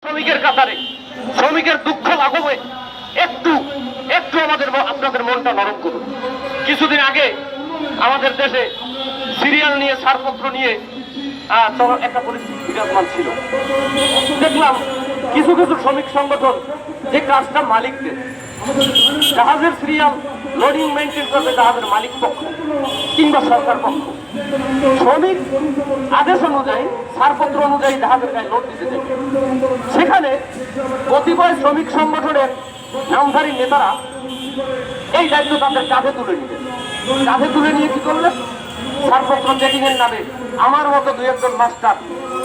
শ্রমিকের কাতারে শ্রমিকের দুঃখ লাঘবে একটু একটু আপনাদের মনটা নরম করুন। কিছুদিন আগে আমাদের দেশে সিরিয়াল নিয়ে ছাড়পত্র নিয়ে একটা পরিস্থিতি বিরাজমান ছিল। দেখলাম কিছু কিছু শ্রমিক সংগঠন যে কাজটা মালিকদের, জাহাজের সিরিয়াল লোডিং মেনটেন করবে জাহাজের মালিক পক্ষ কিংবা সরকার পক্ষ, শ্রমিক আদেশ অনুযায়ী ছাড়পত্র অনুযায়ী জাহাজের গায়ে লোড দিতে দেবে। সেখানে কতিপয় শ্রমিক সংগঠনের নামধারী নেতারা এই দায়িত্ব তাদের কাঁধে তুলে নিলেন। কাঁধে তুলে নিয়ে কি করলেন? ছাড়পত্র চেকিং এর নামে আমার মতো দুই একজন মাস্টার,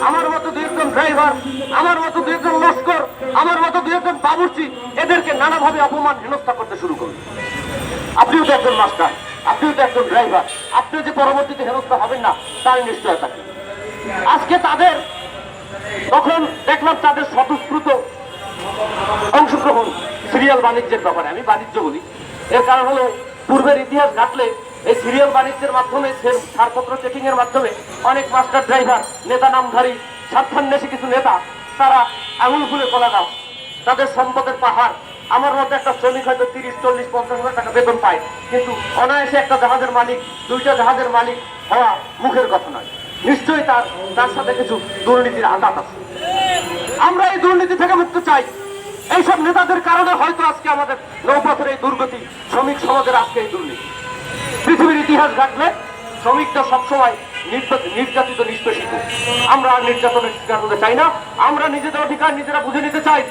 আমার মতো দুই একজন ড্রাইভার, আমার মতো দুই একজন লস্কর, আমার মতো দুই একজন বাবুর্চি এদেরকে নানাভাবে অপমান হেনস্থা করতে শুরু করলেন। আপনিও তো একজন মাস্টার, আপনিও তো একজন ড্রাইভার, আপনিও যে পরবর্তীতে হেনস্থা হবেন না তার নিশ্চয়তা কি? আজকে তাদের তখন দেখলাম তাদের স্বতঃস্ফূর্ত অংশগ্রহণ সিরিয়াল বাণিজ্যের ব্যাপারে। আমি বাণিজ্য বলি, এর কারণ হলো পূর্বের ইতিহাস ঘাটলে এই সিরিয়াল বাণিজ্যের মাধ্যমে, ছাড়পত্র চেকিং এর মাধ্যমে অনেক মাস্টার ড্রাইভার, নেতা নামধারী স্বার্থান্বেষী কিছু নেতা, তারা আঙুল ফুলে কলা দাও, তাদের সম্পদের পাহাড়। আমার মতো একটা শ্রমিক হয়তো 30, 40, 50,000 টাকা বেতন পায়, কিন্তু অনায়াসে একটা জাহাজের মালিক, দুইটা জাহাজের মালিক হওয়া মুখের কথা নয়। নিশ্চয়ই তার সাথে কিছু দুর্নীতির আঘাত আছে। আমরা এই দুর্নীতি থেকে মুক্ত চাই। এইসব নেতাদের কারণে হয়তো আজকে আমাদের নৌপথের এই দুর্গতি, শ্রমিক সমাজের আজকে এই দুর্নীতি। পৃথিবীর ইতিহাস ঘাটলে শ্রমিকরা সবসময় নির্যাতিত, নিষ্পেষিত। আমরা আর নির্যাতনের শিকার হতে চাই না। আমরা নিজেদের অধিকার নিজেরা বুঝে নিতে চাই।